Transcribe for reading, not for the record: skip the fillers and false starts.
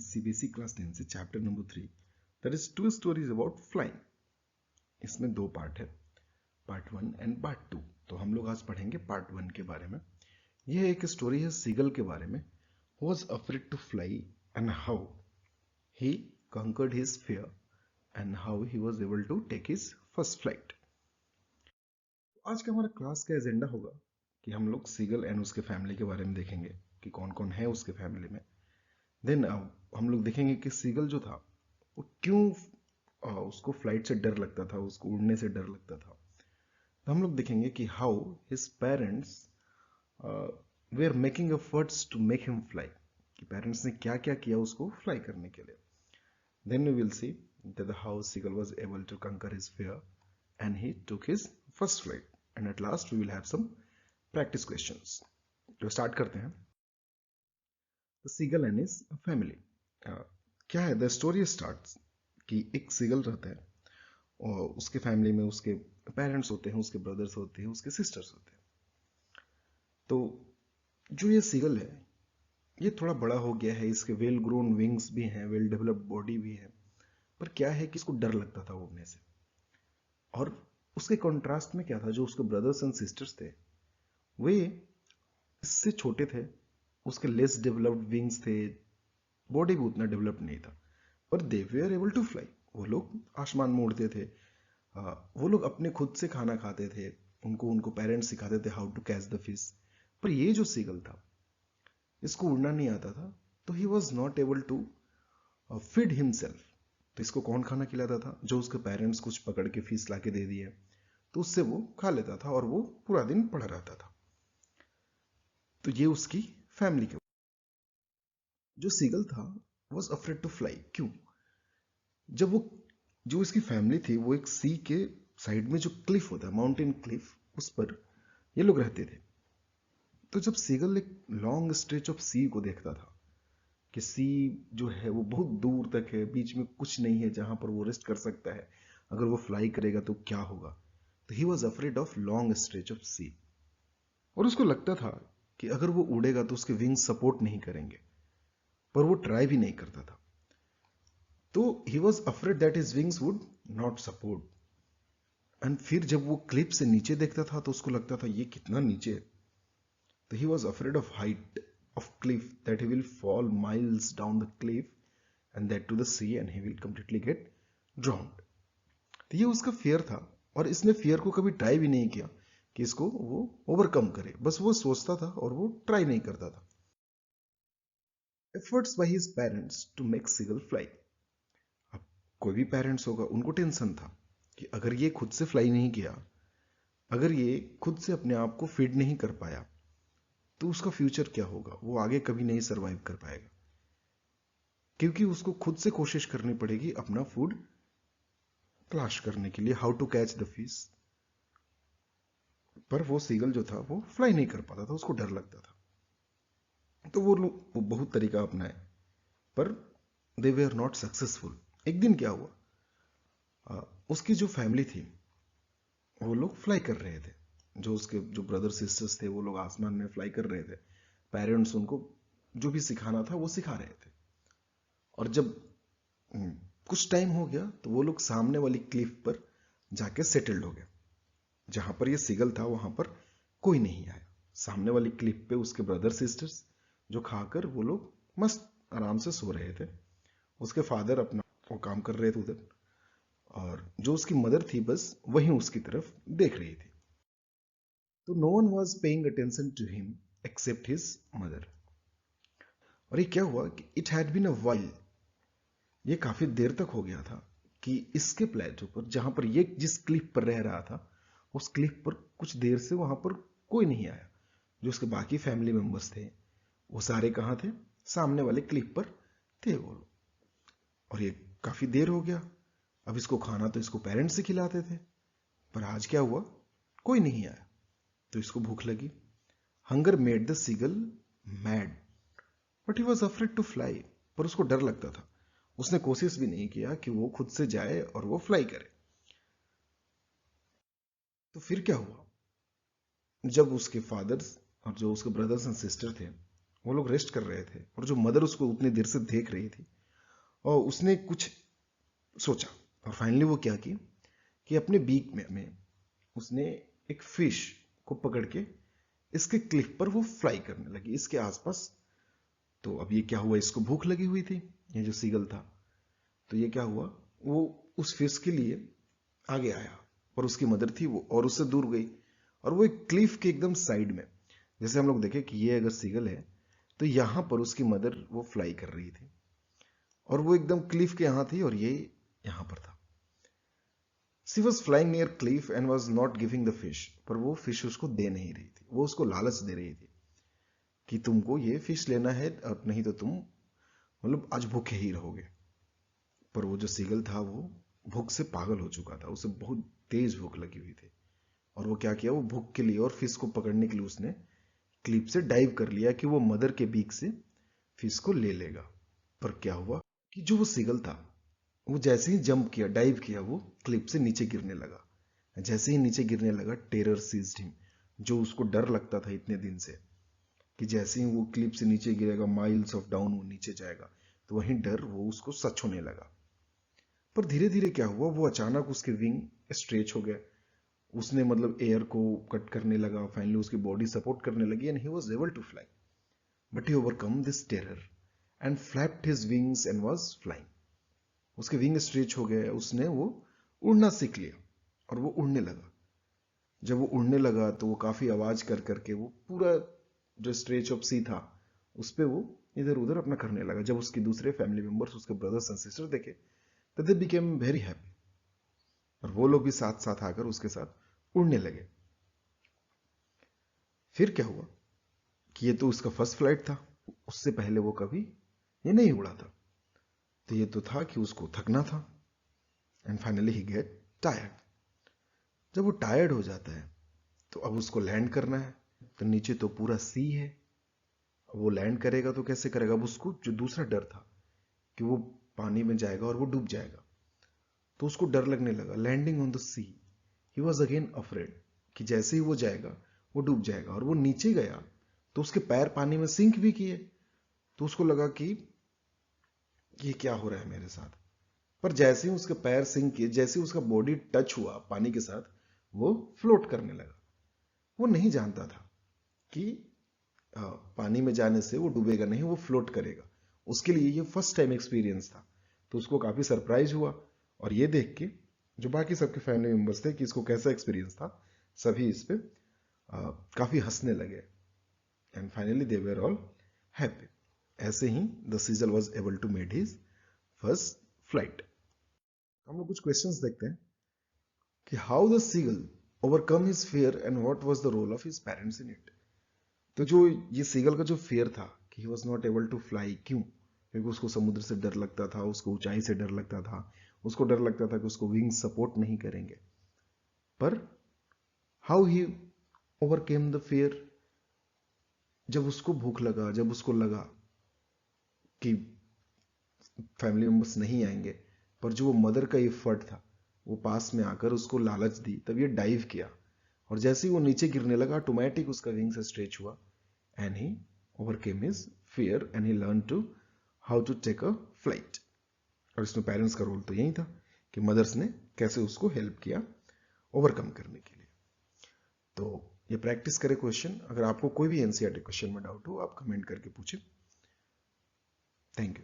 CBSE class 10 से chapter number 3, that is 2 stories about flying. इसमें 2 part है, part 1 and part 2। तो हम लोग आज पढ़ेंगे पार्ट 1 के बारे में। यह एक स्टोरी है सीगल के बारे में, who was afraid to fly and how he conquered his fear and how he was able to take his first flight। आज का हमारा क्लास का एजेंडा होगा कि हम लोग सीगल एंड उसके फैमिली के बारे में देखेंगे कि कौन कौन है उसके फैमिली में। देन हम लोग देखेंगे कि सीगल जो था वो क्यों उसको फ्लाइट से डर लगता था, उसको उड़ने से डर लगता था। तो हम लोग देखेंगे कि how his parents they are making efforts to make him fly, कि पेरेंट्स ने क्या क्या किया उसको फ्लाई करने के लिए। Then we will see that how Seagull was able to conquer his fear and he took his first flight. And at last we will have some practice questions. तो start करते हैं। The Seagull and his family. क्या है? The story starts कि एक seagull रहता है और उसके फैमिली में उसके पेरेंट्स होते हैं, उसके ब्रदर्स होते हैं, उसके सिस्टर्स होते हैं। तो जो ये सीगल है ये थोड़ा बड़ा हो गया है, इसके वेल ग्रोन विंग्स भी हैं, वेल डेवलप्ड बॉडी भी है, पर क्या है कि इसको डर लगता था उड़ने से। और उसके कॉन्ट्रास्ट में क्या था, जो उसके ब्रदर्स एंड सिस्टर्स थे वे इससे छोटे थे, उसके लेस डेवलप्ड विंग्स थे, बॉडी भी उतना डेवलप्ड नहीं था, पर दे वर एबल टू फ्लाई। वो लोग आसमान में उड़ते थे, वो लोग अपने खुद से खाना खाते थे, उनको पेरेंट्स सिखाते थे how to catch the fish. पर ये जो सीगल था इसको उड़ना नहीं आता था, तो he was not able to feed himself. तो इसको कौन खाना खिलाता था? जो उसके पेरेंट्स कुछ पकड़ के फिश ला के दे दिए तो उससे वो खा लेता था और वो पूरा दिन पड़ा रहता था। तो ये उसकी फैमिली के। जो सीगल था वॉज अफ्रेड टू फ्लाई। क्यों? जब वो जो इसकी फैमिली थी वो एक सी के साइड में जो क्लिफ होता है, माउंटेन क्लिफ, उस पर ये लोग रहते थे। तो जब सीगल एक लॉन्ग स्ट्रेच ऑफ सी को देखता था कि सी जो है वो बहुत दूर तक है, बीच में कुछ नहीं है जहां पर वो रेस्ट कर सकता है, अगर वो फ्लाई करेगा तो क्या होगा। तो he was afraid of long stretch of sea. और उसको लगता था कि अगर वो उड़ेगा तो उसके विंग्स सपोर्ट नहीं करेंगे, पर वो ट्राई भी नहीं करता था। तो he was afraid that his wings would not support. And फिर जब वो क्लिप से नीचे देखता था तो उसको लगता था ये कितना नीचे है। तो he was afraid of height of cliff, that he will fall miles down the cliff and that to the sea and he will completely get drowned। तो ये उसका फियर था और इसने फियर को कभी ट्राई भी नहीं किया कि इसको वो ओवरकम करे, बस वो सोचता था और वो ट्राई नहीं करता था। Efforts by his parents to make seagull fly. अब कोई भी पेरेंट्स होगा, उनको टेंशन था कि अगर ये खुद से फ्लाई नहीं किया, अगर ये खुद से अपने आप को फीड नहीं कर पाया तो उसका फ्यूचर क्या होगा, वो आगे कभी नहीं सरवाइव कर पाएगा, क्योंकि उसको खुद से कोशिश करनी पड़ेगी अपना फूड तलाश करने के लिए, how to catch the fish. पर वो सीगल जो था वो फ्लाई नहीं कर पाता था, उसको डर लगता था। तो वो लोग वो बहुत तरीका अपनाए पर दे वर नॉट सक्सेसफुल। एक दिन क्या हुआ, उसकी जो फैमिली थी वो लोग फ्लाई कर रहे थे, जो उसके जो ब्रदर सिस्टर्स थे वो लोग आसमान में फ्लाई कर रहे थे। पेरेंट्स उनको जो भी सिखाना था वो सिखा रहे थे। और जब कुछ टाइम हो गया तो वो लोग सामने वाली क्लिफ पर जाके सेटल्ड हो गए। जहां पर ये सीगल था वहां पर कोई नहीं आया। सामने वाली क्लिफ पे उसके ब्रदर सिस्टर्स जो खाकर वो लोग मस्त आराम से सो रहे थे। उसके फादर अपना वो काम कर रहे थे उधर, और जो उसकी मदर थी बस वहीं उसकी तरफ देख रही थी। तो no one was paying attention to him except his mother. और ये क्या हुआ कि it had been a while, ये काफी देर तक हो गया था कि इसके प्लेटो पर, जहां पर ये जिस क्लिफ पर रह रहा था, उस क्लिफ पर कुछ देर से वहां पर कोई नहीं आया। जो उसके बाकी फैमिली मेंबर्स थे वो सारे कहां थे? सामने वाले क्लिफ पर थे वो लोग। और ये काफी देर हो गया। अब इसको खाना तो इसको पेरेंट्स से खिलाते थे, पर आज क्या हुआ, कोई नहीं आया। तो इसको भूख लगी। Hunger made the seagull mad but he was afraid to fly. पर उसको डर लगता था, उसने कोशिश भी नहीं किया कि वो खुद से जाए और वो फ्लाई करे। तो फिर क्या हुआ, जब उसके फादर्स और जो उसके ब्रदर्स एंड सिस्टर थे वो लोग रेस्ट कर रहे थे और जो मदर उसको उतनी देर से देख रही थी, और उसने कुछ सोचा और फाइनली वो क्या की कि अपने बीक में उसने एक फिश को पकड़ के इसके क्लिफ पर वो फ्लाई करने लगी इसके आसपास। तो अब ये क्या हुआ, इसको भूख लगी हुई थी, ये जो सीगल था। तो ये क्या हुआ, वो उस फिश के लिए आगे आया और उसकी मदर थी वो और उससे दूर गई और वो एक क्लिफ के एकदम साइड में, जैसे हम लोग देखें कि ये अगर सीगल है तो यहां पर उसकी मदर वो फ्लाई कर रही थी और वो एकदम क्लिफ के यहां थी और ये यहां पर था। She was flying near cliff and was not giving the fish, पर वो फिश उसको दे नहीं रही थी, वो उसको लालच दे रही थी कि तुमको ये फिश लेना है और नहीं तो तुम मतलब आज भूखे ही रहोगे। पर वो जो सीगल था वो भूख से पागल हो चुका था, उसे बहुत तेज भूख लगी हुई थी और वो क्या किया, वो भूख के लिए और फिश को पकड़ने के लिए उसने क्लिप से डाइव कर लिया कि वो मदर के बीक से फिश को ले लेगा। पर क्या हुआ कि जो वो सीगल था वो जैसे ही जंप किया, डाइव किया, वो क्लिप से नीचे गिरने लगा। जैसे ही नीचे गिरने लगा टेरर सीज्ड हिम, जो उसको डर लगता था इतने दिन से कि जैसे ही वो क्लिप से नीचे गिरेगा, माइल्स ऑफ डाउन वो नीचे जाएगा, तो वहीं डर वो उसको सच होने लगा। पर धीरे धीरे क्या हुआ, वो अचानक उसके विंग स्ट्रेच हो गए, उसने मतलब एयर को कट करने लगा, फाइनली उसकी बॉडी सपोर्ट करने लगी and he was able to fly, but he overcome this terror and flapped his wings and was flying. उसके विंग स्ट्रेच हो गए, उसने वो उड़ना सीख लिया और वो उड़ने लगा। जब वो उड़ने लगा तो वो काफी आवाज कर करके वो पूरा जो स्ट्रेच ऑफ सी था उस पे वो इधर उधर अपना करने लगा। जब उसके दूसरे फैमिली मेंबर्स, उसके ब्रदर्स एंड सिस्टर देखे तो दे बिकेम वेरी हैप्पी और वो लोग भी साथ साथ आकर उसके साथ उड़ने लगे। फिर क्या हुआ कि ये तो उसका फर्स्ट फ्लाइट था, उससे पहले वो कभी ये नहीं उड़ा था, तो ये तो था कि उसको थकना था and finally he get tired. जब वो टायर्ड हो जाता है तो अब उसको लैंड करना है, तो नीचे तो पूरा सी है, वो लैंड करेगा तो कैसे करेगा। अब उसको जो दूसरा डर था कि वो पानी में जाएगा और वो डूब जाएगा, तो उसको डर लगने लगा। Landing on the sea he was again afraid कि जैसे ही वो जाएगा वो डूब जाएगा। और वो नीचे गया तो उसके पैर पानी में सिंक भी किए, तो उसको लगा कि ये क्या हो रहा है मेरे साथ। पर जैसे ही उसके पैर सिंक किए, जैसे ही उसका बॉडी टच हुआ पानी के साथ, वो फ्लोट करने लगा। वो नहीं जानता था कि पानी में जाने से वो डूबेगा नहीं, वो फ्लोट करेगा। उसके लिए ये फर्स्ट टाइम एक्सपीरियंस था, तो उसको काफी सरप्राइज हुआ। और ये देख के जो बाकी सबके फैमिली मेंबर्स थे कि इसको कैसा एक्सपीरियंस था, सभी इस पे काफी हंसने लगे and finally they were all happy. ऐसे ही the seagull was able to made his first flight. हम लोग कुछ क्वेश्चंस देखते हैं कि how the seagull overcome his fear and what was the role of his parents in it. तो जो ये सीगल का जो फियर था कि he was not able to fly, क्यों? क्योंकि उसको समुद्र से डर लगता था, उसको ऊंचाई से डर लगता था, उसको डर लगता था कि उसको विंग सपोर्ट नहीं करेंगे। पर how he overcame the fear, जब उसको भूख लगा, जब उसको लगा कि फैमिली मेंबर्स नहीं आएंगे, पर जो वो मदर का एफर्ट था वो पास में आकर उसको लालच दी, तब ये डाइव किया और जैसे ही वो नीचे गिरने लगा ऑटोमेटिक उसका विंग से स्ट्रेच हुआ and he overcame his fear and he learn to how to take a flight. और इसमें पेरेंट्स का रोल तो यही था कि मदर्स ने कैसे उसको हेल्प किया ओवरकम करने के लिए। तो ये प्रैक्टिस करें क्वेश्चन। अगर आपको कोई भी एनसीईआरटी क्वेश्चन में डाउट हो आप कमेंट करके पूछें। Thank you.